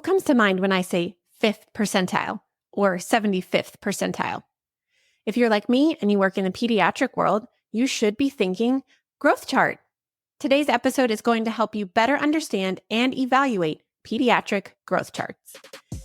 What comes to mind when I say 5th percentile or 75th percentile? If you're like me and you work in the pediatric world, you should be thinking growth chart. Today's episode is going to help you better understand and evaluate pediatric growth charts.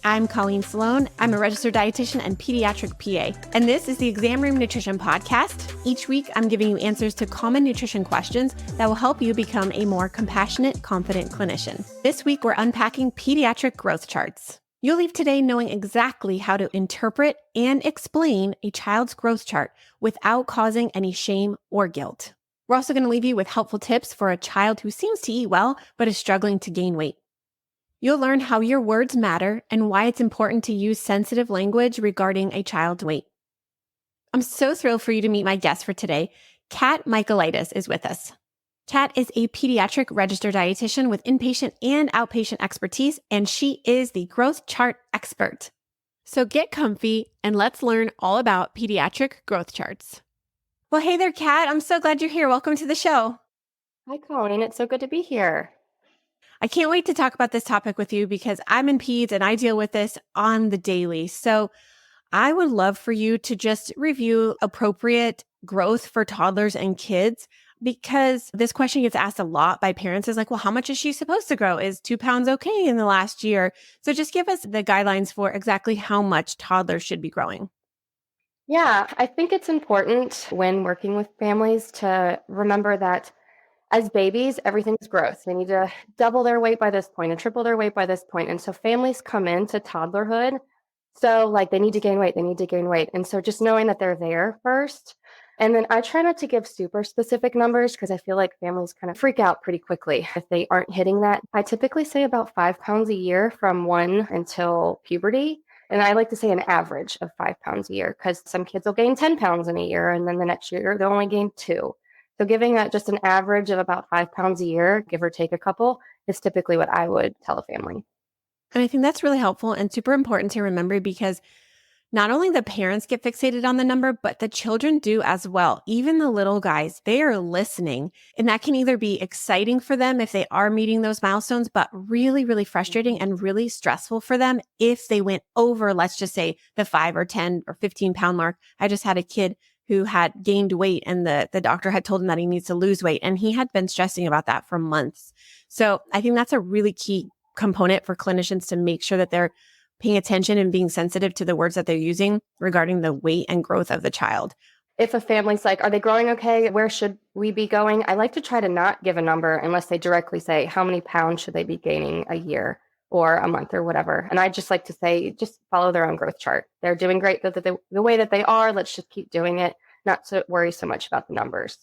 I'm Colleen Sloan. I'm a registered dietitian and pediatric PA, and this is the Exam Room Nutrition Podcast. Each week, I'm giving you answers to common nutrition questions that will help you become a more compassionate, confident clinician. This week, we're unpacking pediatric growth charts. You'll leave today knowing exactly how to interpret and explain a child's growth chart without causing any shame or guilt. We're also going to leave you with helpful tips for a child who seems to eat well but is struggling to gain weight. You'll learn how your words matter and why it's important to use sensitive language regarding a child's weight. I'm so thrilled for you to meet my guest for today. Kat Michaelitis is with us. Kat is a pediatric registered dietitian with inpatient and outpatient expertise, and she is the growth chart expert. So get comfy and let's learn all about pediatric growth charts. Well, hey there, Kat. I'm so glad you're here. Welcome to the show. Hi, Colleen. It's so good to be here. I can't wait to talk about this topic with you because I'm in peds and I deal with this on the daily. So I would love for you to just review appropriate growth for toddlers and kids, because this question gets asked a lot by parents is like, well, how much is she supposed to grow? Is 2 pounds okay in the last year? So just give us the guidelines for exactly how much toddlers should be growing. Yeah, I think it's important when working with families to remember that as babies, everything's growth. They need to double their weight by this point and triple their weight by this point. And so families come into toddlerhood. So like they need to gain weight, they need to gain weight. And so just knowing that they're there first. And then I try not to give super specific numbers because I feel like families kind of freak out pretty quickly if they aren't hitting that. I typically say about 5 pounds a year from 1 until puberty. And I like to say an average of 5 pounds a year because some kids will gain 10 pounds in a year and then the next year they'll only gain 2. So giving that just an average of about 5 pounds a year, give or take a couple, is typically what I would tell a family. And I think that's really helpful and super important to remember because not only the parents get fixated on the number, but the children do as well. Even the little guys, they are listening. And that can either be exciting for them if they are meeting those milestones, but really, really frustrating and really stressful for them if they went over, let's just say, the 5 or 10 or 15 pound mark. I just had a kid who had gained weight and the doctor had told him that he needs to lose weight. And he had been stressing about that for months. So I think that's a really key component for clinicians to make sure that they're paying attention and being sensitive to the words that they're using regarding the weight and growth of the child. If a family's like, are they growing okay? Where should we be going? I like to try to not give a number unless they directly say how many pounds should they be gaining a year or a month or whatever. And I just like to say, just follow their own growth chart. They're doing great the way that they are. Let's just keep doing it, not to worry so much about the numbers.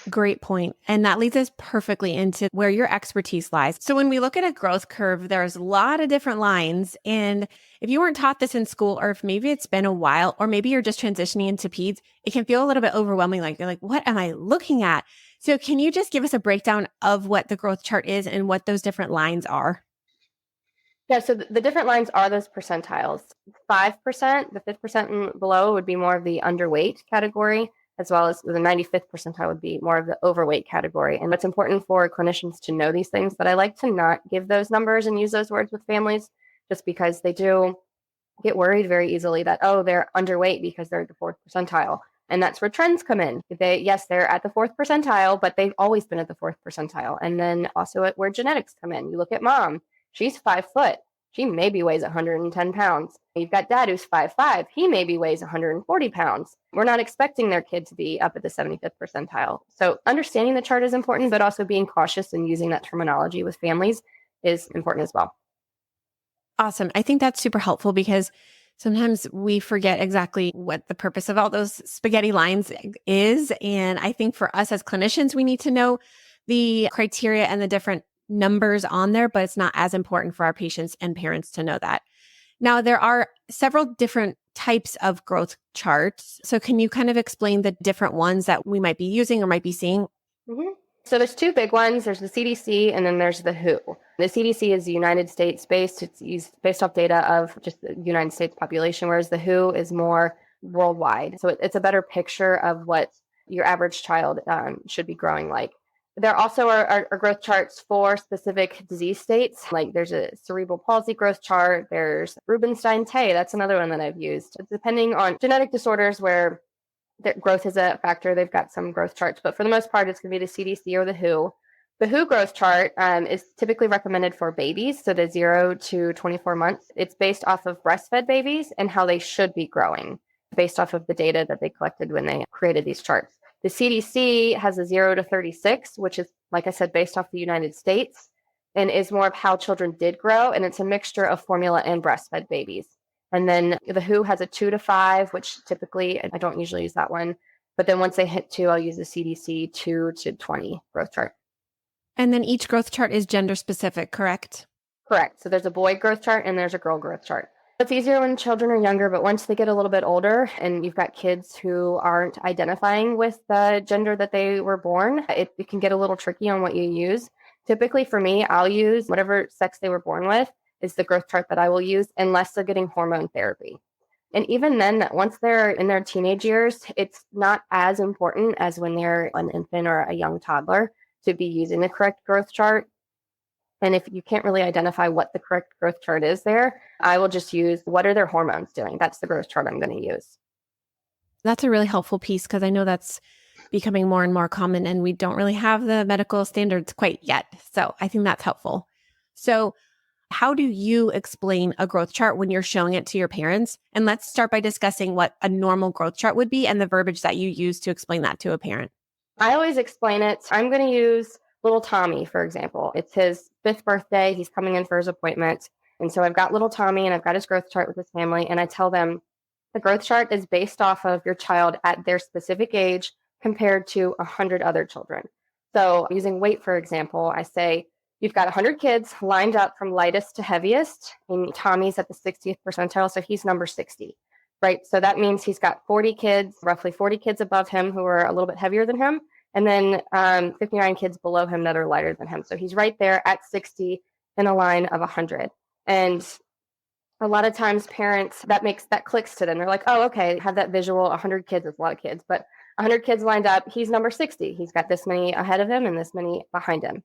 Great point. And that leads us perfectly into where your expertise lies. So when we look at a growth curve, there's a lot of different lines. And if you weren't taught this in school, or if maybe it's been a while, or maybe you're just transitioning into peds, it can feel a little bit overwhelming. Like you're like, what am I looking at? So can you just give us a breakdown of what the growth chart is and what those different lines are? Yeah, so the different lines are those percentiles. 5%, the 5th percent and below would be more of the underweight category, as well as the 95th percentile would be more of the overweight category. And it's important for clinicians to know these things, but I like to not give those numbers and use those words with families just because they do get worried very easily that, oh, they're underweight because they're the 4th percentile. And that's where trends come in. Yes, they're at the 4th percentile, but they've always been at the 4th percentile. And then also at where genetics come in. You look at mom. She's 5 foot. She maybe weighs 110 pounds. You've got dad who's 5'5". He maybe weighs 140 pounds. We're not expecting their kid to be up at the 75th percentile. So understanding the chart is important, but also being cautious and using that terminology with families is important as well. Awesome. I think that's super helpful because sometimes we forget exactly what the purpose of all those spaghetti lines is. And I think for us as clinicians, we need to know the criteria and the different numbers on there, but it's not as important for our patients and parents to know that. Now, there are several different types of growth charts. So can you kind of explain the different ones that we might be using or might be seeing? Mm-hmm. So there's 2 big ones. There's the CDC and then there's the WHO. The CDC is United States based. It's used based off data of just the United States population, whereas the WHO is more worldwide. So it's a better picture of what your average child should be growing like. There also are growth charts for specific disease states. Like there's a cerebral palsy growth chart. There's Rubinstein-Tay. That's another one that I've used. Depending on genetic disorders where growth is a factor, they've got some growth charts. But for the most part, it's going to be the CDC or the WHO. The WHO growth chart is typically recommended for babies, so the 0 to 24 months. It's based off of breastfed babies and how they should be growing, based off of the data that they collected when they created these charts. The CDC has a 0 to 36, which is, like I said, based off the United States and is more of how children did grow. And it's a mixture of formula and breastfed babies. And then the WHO has a 2 to 5, which typically, I don't usually use that one. But then once they hit 2, I'll use the CDC 2 to 20 growth chart. And then each growth chart is gender specific, correct? Correct. So there's a boy growth chart and there's a girl growth chart. It's easier when children are younger, but once they get a little bit older and you've got kids who aren't identifying with the gender that they were born, it can get a little tricky on what you use. Typically for me, I'll use whatever sex they were born with is the growth chart that I will use unless they're getting hormone therapy. And even then, once they're in their teenage years, it's not as important as when they're an infant or a young toddler to be using the correct growth chart. And if you can't really identify what the correct growth chart is there, I will just use what are their hormones doing? That's the growth chart I'm going to use. That's a really helpful piece because I know that's becoming more and more common and we don't really have the medical standards quite yet. So I think that's helpful. So how do you explain a growth chart when you're showing it to your parents? And let's start by discussing what a normal growth chart would be and the verbiage that you use to explain that to a parent. I always explain it. I'm going to use little Tommy, for example. It's his 5th birthday. He's coming in for his appointment. And so I've got little Tommy and I've got his growth chart with his family. And I tell them the growth chart is based off of your child at their specific age compared to 100 other children. So using weight, for example, I say, you've got 100 kids lined up from lightest to heaviest. And Tommy's at the 60th percentile. So he's number 60, right? So that means he's got 40 kids, roughly 40 kids above him who are a little bit heavier than him. And then 59 kids below him that are lighter than him. So he's right there at 60 in a line of 100. And a lot of times parents, that clicks to them. They're like, oh, okay, have that visual. 100 kids is a lot of kids, but 100 kids lined up. He's number 60. He's got this many ahead of him and this many behind him.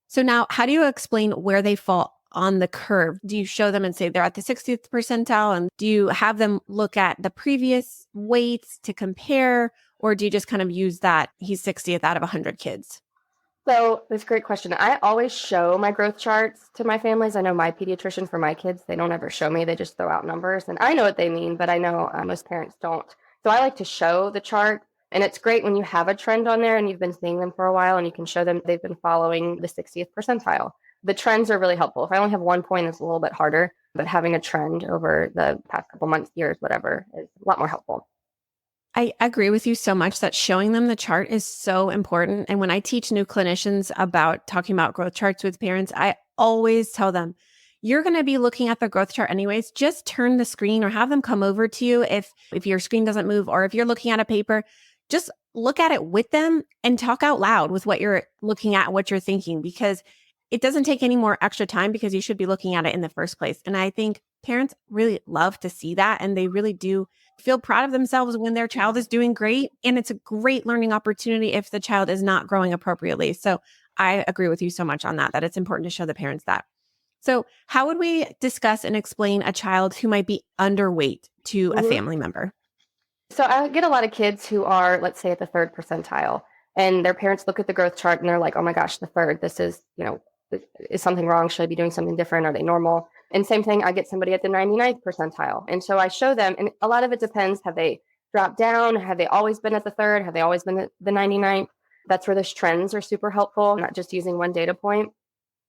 So now how do you explain where they fall on the curve? Do you show them and say they're at the 60th percentile? And do you have them look at the previous weights to compare? Or do you just kind of use that he's 60th out of 100 kids? So that's a great question. I always show my growth charts to my families. I know my pediatrician for my kids, they don't ever show me. They just throw out numbers. And I know what they mean, but I know most parents don't. So I like to show the chart. And it's great when you have a trend on there and you've been seeing them for a while and you can show them they've been following the 60th percentile. The trends are really helpful. If I only have one point, it's a little bit harder, but having a trend over the past couple months, years, whatever, is a lot more helpful. I agree with you so much that showing them the chart is so important. And when I teach new clinicians about talking about growth charts with parents, I always tell them, you're going to be looking at the growth chart anyways. Just turn the screen or have them come over to you if your screen doesn't move, or if you're looking at a paper, just look at it with them and talk out loud with what you're looking at, what you're thinking, because it doesn't take any more extra time because you should be looking at it in the first place. And I think parents really love to see that. And they really do feel proud of themselves when their child is doing great. And it's a great learning opportunity if the child is not growing appropriately. So I agree with you so much on that it's important to show the parents that. So how would we discuss and explain a child who might be underweight to a family member? So I get a lot of kids who are, let's say, at the 3rd percentile, and their parents look at the growth chart and they're like, oh my gosh, the 3rd, this is, is something wrong? Should I be doing something different? Are they normal? And same thing, I get somebody at the 99th percentile. And so I show them, and a lot of it depends. Have they dropped down? Have they always been at the 3rd? Have they always been at the 99th? That's where those trends are super helpful, not just using one data point.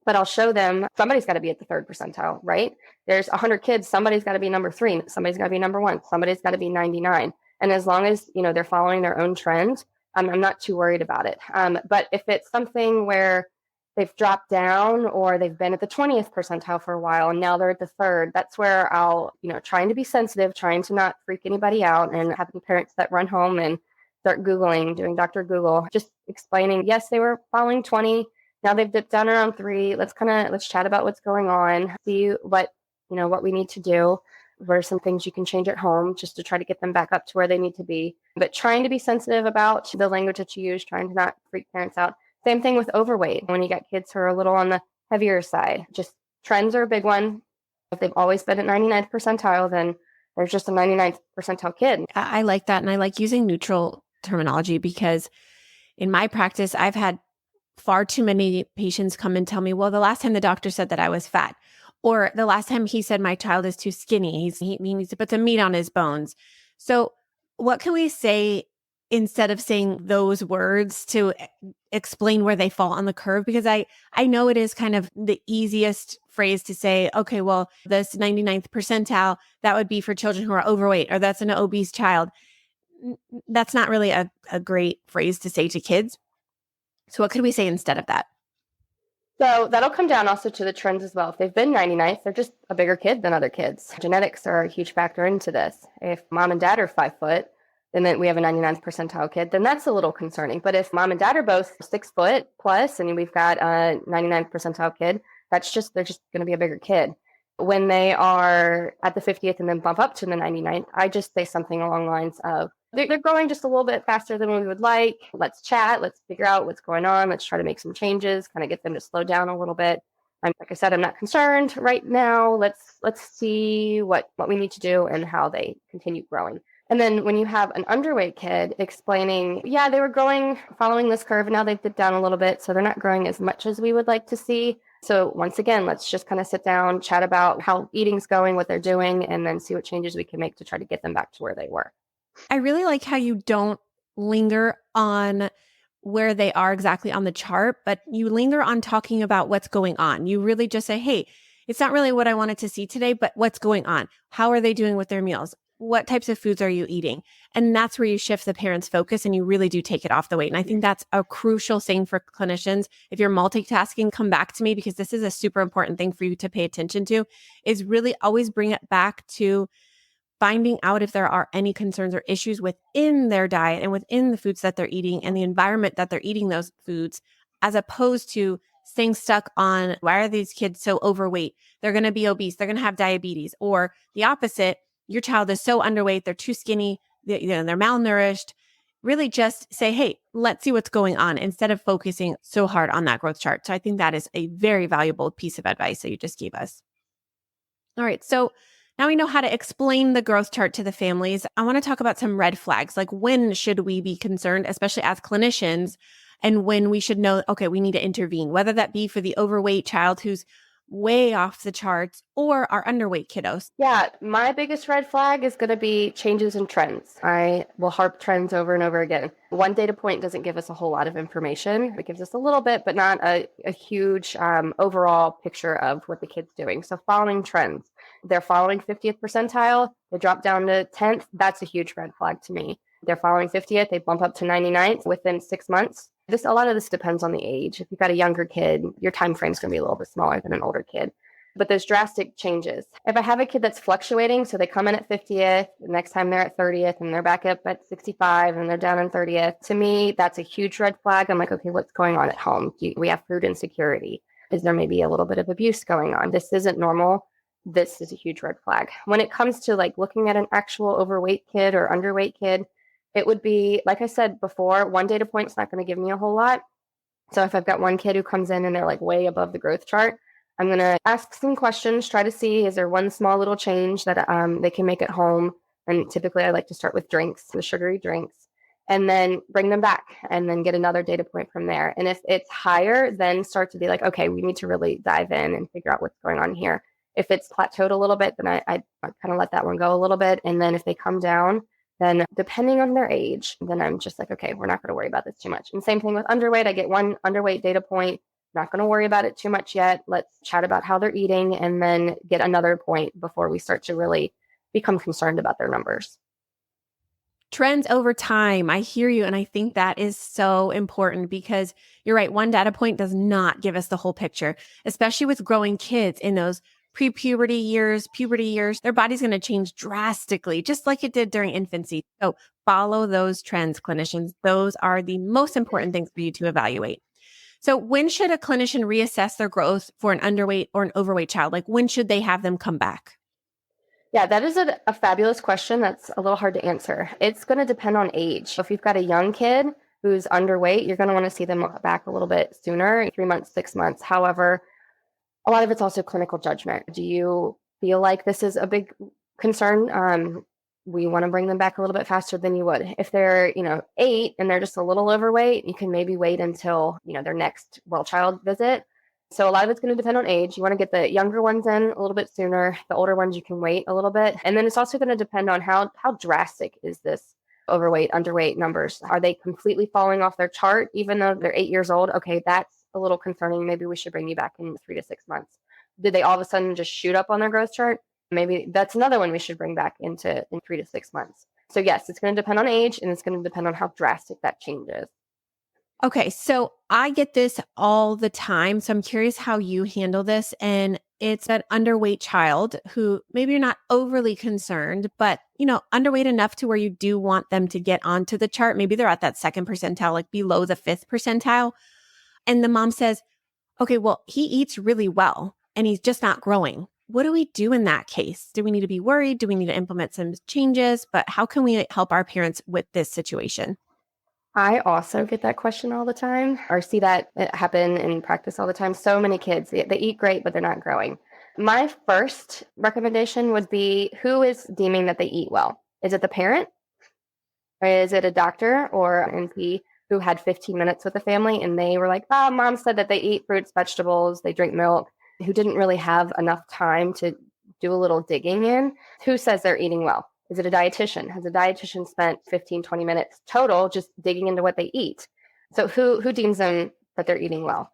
But I'll show them somebody's got to be at the 3rd percentile, right? There's 100 kids. Somebody's got to be number 3. Somebody's got to be number 1. Somebody's got to be 99. And as long as, they're following their own trend, I'm not too worried about it. But if it's something where they've dropped down or they've been at the 20th percentile for a while and now they're at the 3rd, that's where I'll, trying to be sensitive, trying to not freak anybody out, and having parents that run home and start Googling, doing Dr. Google, just explaining, yes, they were following 20. Now they've dipped down around 3. Let's chat about what's going on, see what we need to do. What are some things you can change at home just to try to get them back up to where they need to be? But trying to be sensitive about the language that you use, trying to not freak parents out. Same thing with overweight. When you got kids who are a little on the heavier side, just trends are a big one. If they've always been at 99th percentile, then there's just a 99th percentile kid. I like that. And I like using neutral terminology because in my practice, I've had far too many patients come and tell me, well, the last time the doctor said that I was fat, or the last time he said my child is too skinny, he needs to put some meat on his bones. So what can we say instead of saying those words to explain where they fall on the curve? Because I know it is kind of the easiest phrase to say, okay, well, this 99th percentile, that would be for children who are overweight, or that's an obese child. That's not really a great phrase to say to kids. So what could we say instead of that? So that'll come down also to the trends as well. If they've been 99th, they're just a bigger kid than other kids. Genetics are a huge factor into this. If mom and dad are 5 foot, and then we have a 99th percentile kid, then that's a little concerning. But if mom and dad are both 6 foot plus, and we've got a 99th percentile kid, they're just going to be a bigger kid. When they are at the 50th and then bump up to the 99th, I just say something along the lines of, they're growing just a little bit faster than we would like. Let's chat. Let's figure out what's going on. Let's try to make some changes, kind of get them to slow down a little bit. Like I said, I'm not concerned right now. Let's see what we need to do and how they continue growing. And then when you have an underweight kid explaining, yeah, they were growing following this curve, and now they've dipped down a little bit, so they're not growing as much as we would like to see. So once again, let's just kind of sit down, chat about how eating's going, what they're doing, and then see what changes we can make to try to get them back to where they were. I really like how you don't linger on where they are exactly on the chart, but you linger on talking about what's going on. You really just say, hey, it's not really what I wanted to see today, but what's going on? How are they doing with their meals? What types of foods are you eating? And that's where you shift the parent's focus and you really do take it off the weight. And I think that's a crucial thing for clinicians. If you're multitasking, come back to me because this is a super important thing for you to pay attention to, is really always bring it back to finding out if there are any concerns or issues within their diet and within the foods that they're eating and the environment that they're eating those foods, as opposed to staying stuck on, why are these kids so overweight? They're going to be obese. They're going to have diabetes. Or the opposite, your child is so underweight, they're too skinny, they're malnourished. Really just say, hey, let's see what's going on instead of focusing so hard on that growth chart. So I think that is a very valuable piece of advice that you just gave us. All right. So now we know how to explain the growth chart to the families. I want to talk about some red flags, like when should we be concerned, especially as clinicians, and when we should know, okay, we need to intervene, whether that be for the overweight child who's way off the charts or our underweight kiddos. Yeah, my biggest red flag is going to be changes in trends. I will harp trends over and over again. One data point doesn't give us a whole lot of information. It gives us a little bit, but not a huge overall picture of what the kid's doing. So following trends, they're following 50th percentile, they drop down to 10th. That's a huge red flag to me. They're following 50th, they bump up to 99th within 6 months. A lot of this depends on the age. If you've got a younger kid, your time frame is going to be a little bit smaller than an older kid. But there's drastic changes. If I have a kid that's fluctuating, so they come in at 50th, the next time they're at 30th, and they're back up at 65, and they're down in 30th, to me, that's a huge red flag. I'm like, okay, what's going on at home? We have food insecurity. Is there maybe a little bit of abuse going on? This isn't normal. This is a huge red flag. When it comes to like looking at an actual overweight kid or underweight kid, it would be, like I said before, one data point is not going to give me a whole lot. So if I've got one kid who comes in and they're like way above the growth chart, I'm going to ask some questions, try to see, is there one small little change that they can make at home? And typically I like to start with drinks, the sugary drinks, and then bring them back and then get another data point from there. And if it's higher, then start to be like, okay, we need to really dive in and figure out what's going on here. If it's plateaued a little bit, then I kind of let that one go a little bit. And then if they come down, then depending on their age, then I'm just like, okay, we're not going to worry about this too much. And same thing with underweight. I get one underweight data point, not going to worry about it too much yet. Let's chat about how they're eating and then get another point before we start to really become concerned about their numbers. Trends over time. I hear you. And I think that is so important because you're right. One data point does not give us the whole picture, especially with growing kids in those pre-puberty years, puberty years. Their body's going to change drastically, just like it did during infancy. So follow those trends, clinicians. Those are the most important things for you to evaluate. So when should a clinician reassess their growth for an underweight or an overweight child? Like when should they have them come back? Yeah, that is a fabulous question. That's a little hard to answer. It's going to depend on age. If you've got a young kid, who's underweight, you're going to want to see them back a little bit sooner, 3 months, 6 months. However, a lot of it's also clinical judgment. Do you feel like this is a big concern? We want to bring them back a little bit faster than you would. If they're, 8 and they're just a little overweight, you can maybe wait until, their next well child visit. So a lot of it's going to depend on age. You want to get the younger ones in a little bit sooner. The older ones, you can wait a little bit. And then it's also going to depend on how drastic is this overweight, underweight numbers. Are they completely falling off their chart, even though they're 8 years old? Okay, that's a little concerning. Maybe we should bring you back in 3 to 6 months. Did they all of a sudden just shoot up on their growth chart? Maybe that's another one we should bring back in 3 to 6 months. So yes, it's going to depend on age, and it's going to depend on how drastic that change is. Okay, so I get this all the time. So I'm curious how you handle this. And it's an underweight child who maybe you're not overly concerned, but underweight enough to where you do want them to get onto the chart. Maybe they're at that second percentile, like below the 5th percentile. And the mom says, okay, well, he eats really well and he's just not growing. What do we do in that case? Do we need to be worried? Do we need to implement some changes? But how can we help our parents with this situation? I also get that question all the time, or see that happen in practice all the time. So many kids, they eat great, but they're not growing. My first recommendation would be, who is deeming that they eat well? Is it the parent? Or is it a doctor or an NP who had 15 minutes with the family and they were like, oh, mom said that they eat fruits, vegetables, they drink milk, who didn't really have enough time to do a little digging in? Who says they're eating well? Is it a dietitian? Has a dietitian spent 15, 20 minutes total just digging into what they eat? So who deems them that they're eating well?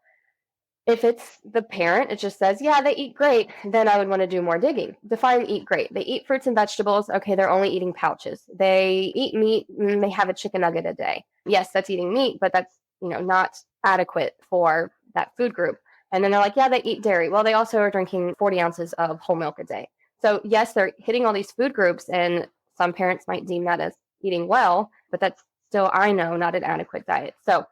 If it's the parent, it just says, yeah, they eat great, then I would want to do more digging. Define eat great. They eat fruits and vegetables. Okay, they're only eating pouches. They eat meat, and they have a chicken nugget a day. Yes, that's eating meat, but that's not adequate for that food group. And then they're like, yeah, they eat dairy. Well, they also are drinking 40 ounces of whole milk a day. So yes, they're hitting all these food groups, and some parents might deem that as eating well, but that's still, I know, not an adequate diet. So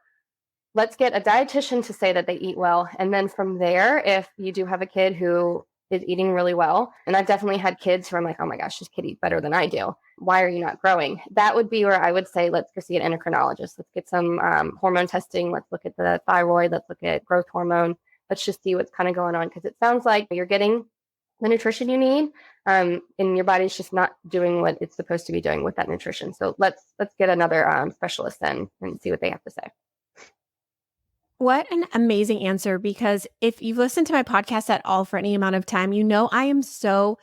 let's get a dietitian to say that they eat well. And then from there, if you do have a kid who is eating really well, and I've definitely had kids who I'm like, oh my gosh, this kid eats better than I do. Why are you not growing? That would be where I would say, let's go see an endocrinologist. Let's get some hormone testing. Let's look at the thyroid. Let's look at growth hormone. Let's just see what's kind of going on, because it sounds like you're getting the nutrition you need, and your body's just not doing what it's supposed to be doing with that nutrition. So let's get another specialist in and see what they have to say. What an amazing answer, because if you've listened to my podcast at all for any amount of time, I am so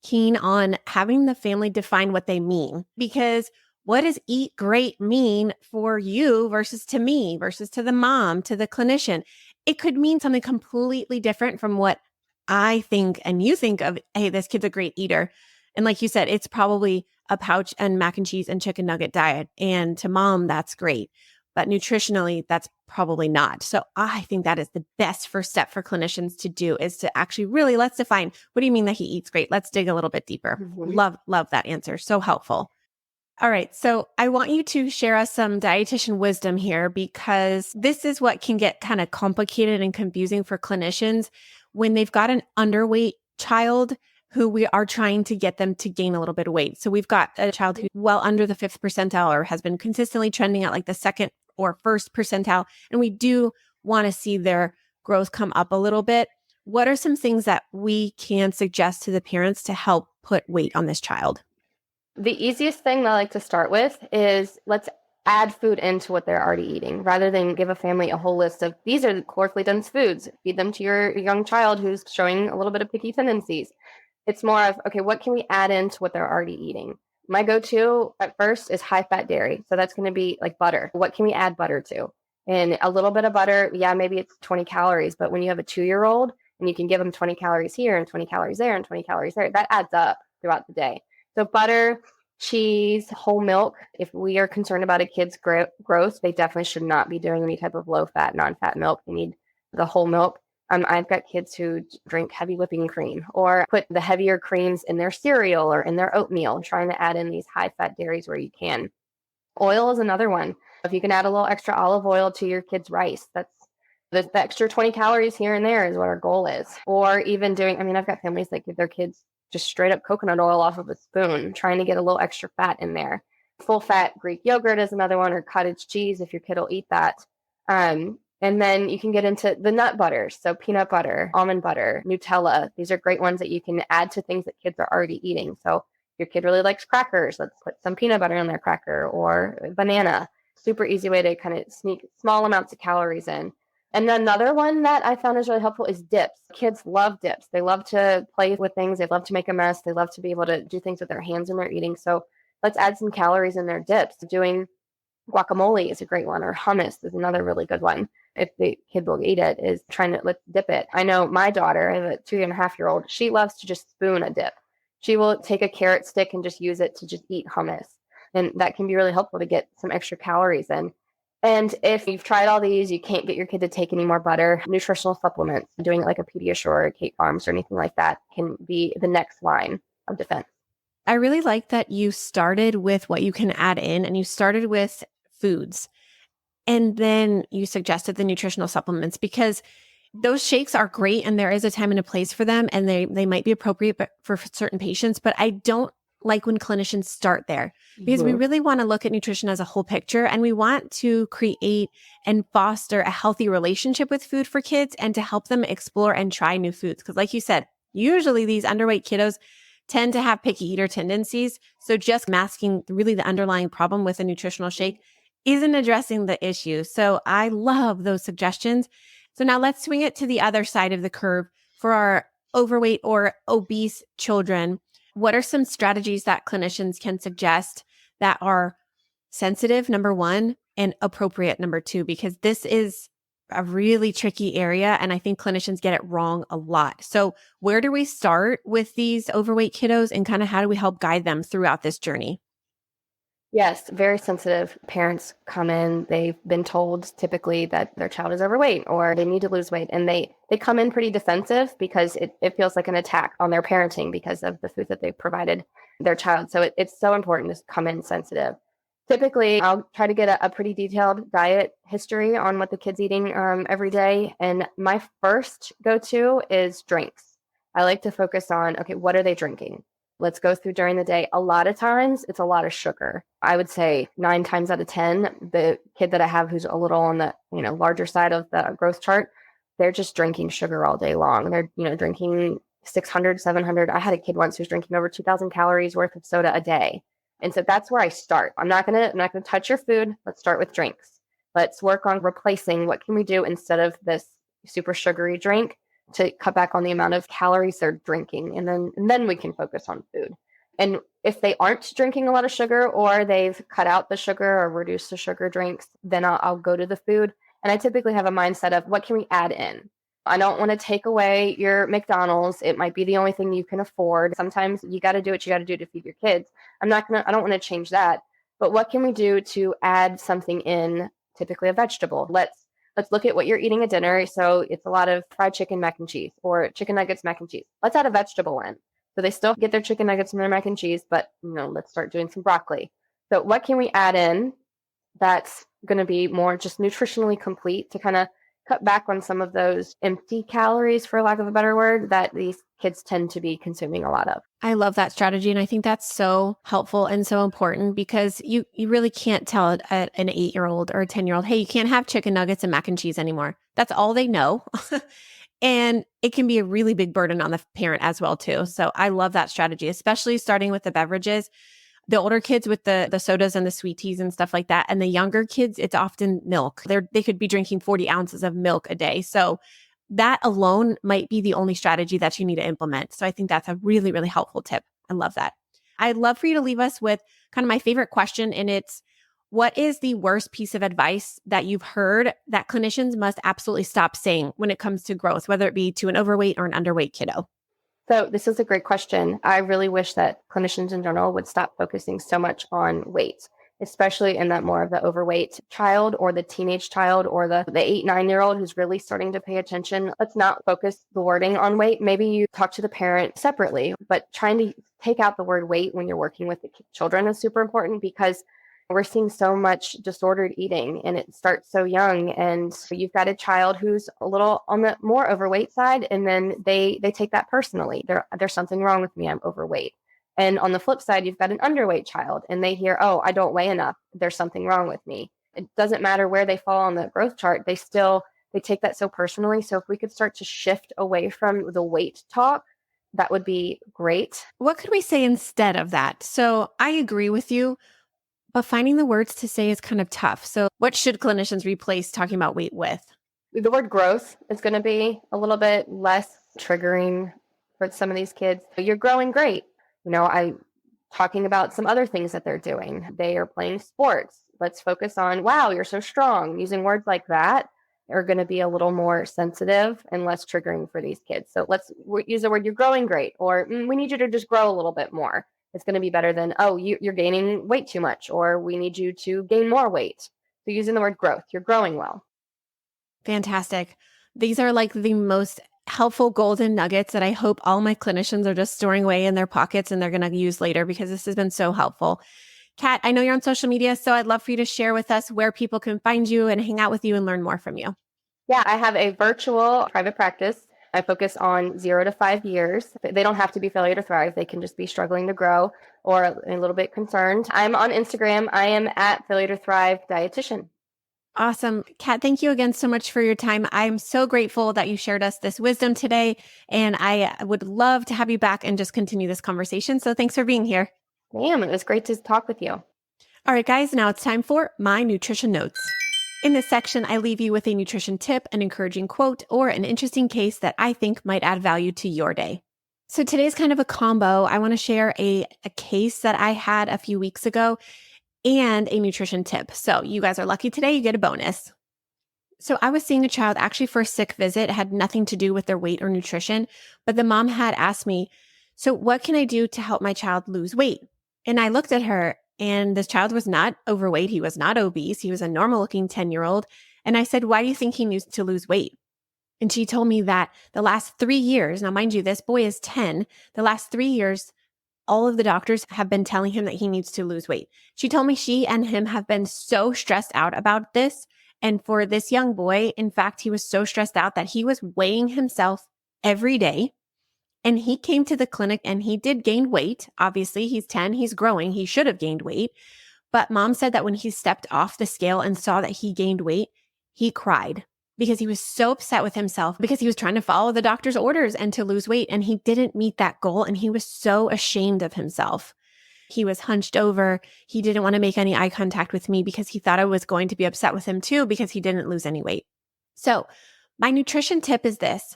keen on having the family define what they mean, because what does eat great mean for you versus to me versus to the mom, to the clinician? It could mean something completely different from what I think and you think of, hey, this kid's a great eater. And like you said, it's probably a pouch and mac and cheese and chicken nugget diet. And to mom, that's great. But nutritionally, that's probably not. So I think that is the best first step for clinicians to do, is to actually really, let's define, what do you mean that he eats great? Let's dig a little bit deeper. Mm-hmm. Love that answer. So helpful. All right. So I want you to share us some dietitian wisdom here, because this is what can get kind of complicated and confusing for clinicians when they've got an underweight child who we are trying to get them to gain a little bit of weight. So we've got a child who's well under the 5th percentile or has been consistently trending at like the 2nd or 1st percentile, and we do want to see their growth come up a little bit. What are some things that we can suggest to the parents to help put weight on this child? The easiest thing that I like to start with is, let's add food into what they're already eating, rather than give a family a whole list of, these are the calorically dense foods. Feed them to your young child who's showing a little bit of picky tendencies. It's more of, okay, what can we add into what they're already eating? My go-to at first is high-fat dairy. So that's going to be like butter. What can we add butter to? And a little bit of butter, yeah, maybe it's 20 calories, but when you have a 2-year-old and you can give them 20 calories here and 20 calories there and 20 calories there, that adds up throughout the day. So butter, cheese, whole milk. If we are concerned about a kid's growth, they definitely should not be doing any type of low-fat, non-fat milk. They need the whole milk. I've got kids who drink heavy whipping cream or put the heavier creams in their cereal or in their oatmeal, trying to add in these high-fat dairies where you can. Oil is another one. If you can add a little extra olive oil to your kids' rice, that's the extra 20 calories here and there is what our goal is. Or even doing, I've got families that give their kids just straight up coconut oil off of a spoon, trying to get a little extra fat in there. Full fat Greek yogurt is another one, or cottage cheese if your kid will eat that. And then you can get into the nut butters. So peanut butter, almond butter, Nutella. These are great ones that you can add to things that kids are already eating. So if your kid really likes crackers, let's put some peanut butter in their cracker, or banana. Super easy way to kind of sneak small amounts of calories in. And another one that I found is really helpful is dips. Kids love dips. They love to play with things. They love to make a mess. They love to be able to do things with their hands when they're eating. So let's add some calories in their dips. Doing guacamole is a great one, or hummus is another really good one. If the kid will eat it, is trying to let's dip it. I know my daughter, I have a 2.5-year-old, she loves to just spoon a dip. She will take a carrot stick and just use it to just eat hummus. And that can be really helpful to get some extra calories in. And if you've tried all these, you can't get your kid to take any more butter, nutritional supplements, doing it like a Pediatric or a Kate Farms or anything like that can be the next line of defense. I really like that you started with what you can add in, and you started with foods. And then you suggested the nutritional supplements, because those shakes are great and there is a time and a place for them, and they might be appropriate for certain patients. But I don't like when clinicians start there, because we really want to look at nutrition as a whole picture, and we want to create and foster a healthy relationship with food for kids and to help them explore and try new foods. Because like you said, usually these underweight kiddos tend to have picky eater tendencies. So just masking really the underlying problem with a nutritional shake isn't addressing the issue. So I love those suggestions. So now let's swing it to the other side of the curve for our overweight or obese children. What are some strategies that clinicians can suggest that are sensitive, number one, and appropriate, number two? Because this is a really tricky area, and I think clinicians get it wrong a lot. So where do we start with these overweight kiddos, and kind of how do we help guide them throughout this journey? Yes, very sensitive parents come in. They've been told typically that their child is overweight or they need to lose weight. And they come in pretty defensive because it feels like an attack on their parenting because of the food that they've provided their child. So it's so important to come in sensitive. Typically, I'll try to get a pretty detailed diet history on what the kid's eating every day. And my first go-to is drinks. I like to focus on, okay, what are they drinking? Let's go through during the day. A lot of times it's a lot of sugar. I would say 9 times out of 10, the kid that I have who's a little on the, larger side of the growth chart, they're just drinking sugar all day long. They're, drinking 600, 700. I had a kid once who's drinking over 2,000 calories worth of soda a day. And so that's where I start. I'm not going to touch your food. Let's start with drinks. Let's work on replacing what can we do instead of this super sugary drink to cut back on the amount of calories they're drinking. And then we can focus on food. And if they aren't drinking a lot of sugar, or they've cut out the sugar or reduced the sugar drinks, then I'll go to the food. And I typically have a mindset of what can we add in? I don't want to take away your McDonald's. It might be the only thing you can afford. Sometimes you got to do what you got to do to feed your kids. I don't want to change that. But what can we do to add something in, typically a vegetable? Let's look at what you're eating at dinner. So it's a lot of fried chicken, mac and cheese, or chicken nuggets, mac and cheese. Let's add a vegetable in. So they still get their chicken nuggets and their mac and cheese, but let's start doing some broccoli. So what can we add in that's going to be more just nutritionally complete to kind of cut back on some of those empty calories, for lack of a better word, that these kids tend to be consuming a lot of. I love that strategy. And I think that's so helpful and so important, because you really can't tell an 8-year-old or a 10-year-old, hey, you can't have chicken nuggets and mac and cheese anymore. That's all they know. And it can be a really big burden on the parent as well, too. So I love that strategy, especially starting with the beverages. The older kids with the sodas and the sweet teas and stuff like that. And the younger kids, it's often milk. They could be drinking 40 ounces of milk a day. So that alone might be the only strategy that you need to implement. So I think that's a really, really helpful tip. I love that. I'd love for you to leave us with kind of my favorite question. And it's, what is the worst piece of advice that you've heard that clinicians must absolutely stop saying when it comes to growth, whether it be to an overweight or an underweight kiddo? So this is a great question. I really wish that clinicians in general would stop focusing so much on weight, especially in that more of the overweight child or the teenage child or the 8-9-year-old who's really starting to pay attention. Let's not focus the wording on weight. Maybe you talk to the parent separately, but trying to take out the word weight when you're working with the children is super important, because we're seeing so much disordered eating and it starts so young. And you've got a child who's a little on the more overweight side, and then they take that personally. There's something wrong with me. I'm overweight. And on the flip side, you've got an underweight child and they hear, oh, I don't weigh enough. There's something wrong with me. It doesn't matter where they fall on the growth chart. They take that so personally. So if we could start to shift away from the weight talk, that would be great. What could we say instead of that? So I agree with you, but finding the words to say is kind of tough. So what should clinicians replace talking about weight with? The word growth is going to be a little bit less triggering for some of these kids. You're growing great. I'm talking about some other things that they're doing. They are playing sports. Let's focus on, wow, you're so strong. Using words like that are going to be a little more sensitive and less triggering for these kids. So let's use the word, you're growing great, or we need you to just grow a little bit more. It's going to be better than, oh, you're gaining weight too much, or we need you to gain more weight. So using the word growth, you're growing well. Fantastic. These are like the most helpful golden nuggets that I hope all my clinicians are just storing away in their pockets and they're going to use later, because this has been so helpful. Kat, I know you're on social media, so I'd love for you to share with us where people can find you and hang out with you and learn more from you. Yeah, I have a virtual private practice. I focus on 0 to 5 years. They don't have to be failure to thrive. They can just be struggling to grow or a little bit concerned. I'm on Instagram. I am at failure to thrive dietitian. Awesome. Kat, thank you again so much for your time. I'm so grateful that you shared us this wisdom today, and I would love to have you back and just continue this conversation. So thanks for being here. Ma'am, it was great to talk with you. All right, guys, now it's time for my nutrition notes. In this section, I leave you with a nutrition tip, an encouraging quote, or an interesting case that I think might add value to your day. So today's kind of a combo. I want to share a case that I had a few weeks ago and a nutrition tip. So you guys are lucky today, you get a bonus. So I was seeing a child actually for a sick visit. It had nothing to do with their weight or nutrition, but the mom had asked me, so what can I do to help my child lose weight? And I looked at her, and this child was not overweight. He was not obese. He was a normal looking 10-year-old. And I said, why do you think he needs to lose weight? And she told me that the last 3 years, now mind you, this boy is 10, the last 3 years, all of the doctors have been telling him that he needs to lose weight. She told me she and him have been so stressed out about this. And for this young boy, in fact, he was so stressed out that he was weighing himself every day. And he came to the clinic and he did gain weight. Obviously, he's 10, he's growing. He should have gained weight. But mom said that when he stepped off the scale and saw that he gained weight, he cried because he was so upset with himself because he was trying to follow the doctor's orders and to lose weight. And he didn't meet that goal. And he was so ashamed of himself. He was hunched over. He didn't want to make any eye contact with me because he thought I was going to be upset with him too because he didn't lose any weight. So my nutrition tip is this.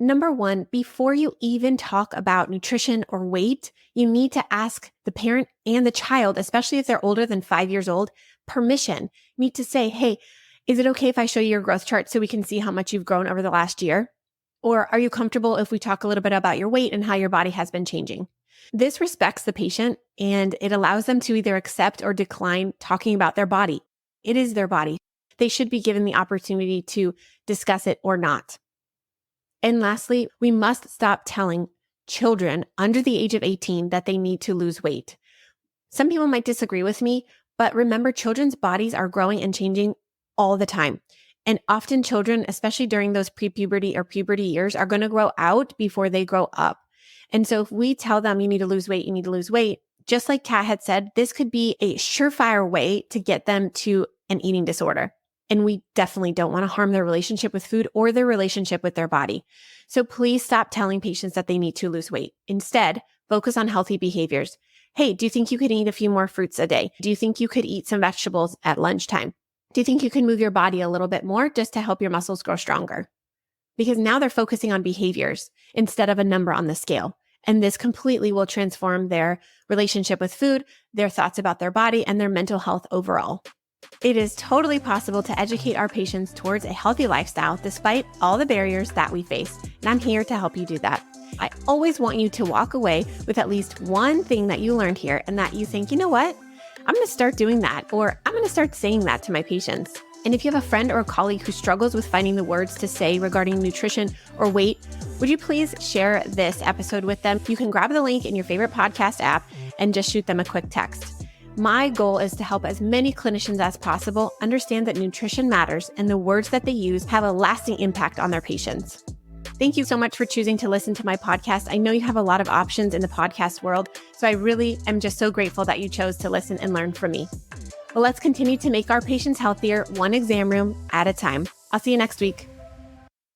Number one, before you even talk about nutrition or weight, you need to ask the parent and the child, especially if they're older than 5 years old, permission. You need to say, hey, is it okay if I show you your growth chart so we can see how much you've grown over the last year? Or are you comfortable if we talk a little bit about your weight and how your body has been changing? This respects the patient and it allows them to either accept or decline talking about their body. It is their body. They should be given the opportunity to discuss it or not. And lastly, we must stop telling children under the age of 18 that they need to lose weight. Some people might disagree with me, but remember, children's bodies are growing and changing all the time. And often children, especially during those pre-puberty or puberty years, are going to grow out before they grow up. And so if we tell them you need to lose weight, you need to lose weight, just like Kat had said, this could be a surefire way to get them to an eating disorder. And we definitely don't want to harm their relationship with food or their relationship with their body. So please stop telling patients that they need to lose weight. Instead, focus on healthy behaviors. Hey, do you think you could eat a few more fruits a day? Do you think you could eat some vegetables at lunchtime? Do you think you can move your body a little bit more just to help your muscles grow stronger? Because now they're focusing on behaviors instead of a number on the scale. And this completely will transform their relationship with food, their thoughts about their body, and their mental health overall. It is totally possible to educate our patients towards a healthy lifestyle despite all the barriers that we face. And I'm here to help you do that. I always want you to walk away with at least one thing that you learned here and that you think, you know what? I'm going to start doing that, or I'm going to start saying that to my patients. And if you have a friend or a colleague who struggles with finding the words to say regarding nutrition or weight, would you please share this episode with them? You can grab the link in your favorite podcast app and just shoot them a quick text. My goal is to help as many clinicians as possible understand that nutrition matters and the words that they use have a lasting impact on their patients. Thank you so much for choosing to listen to my podcast. I know you have a lot of options in the podcast world, so I really am just so grateful that you chose to listen and learn from me. Well, let's continue to make our patients healthier, one exam room at a time. I'll see you next week.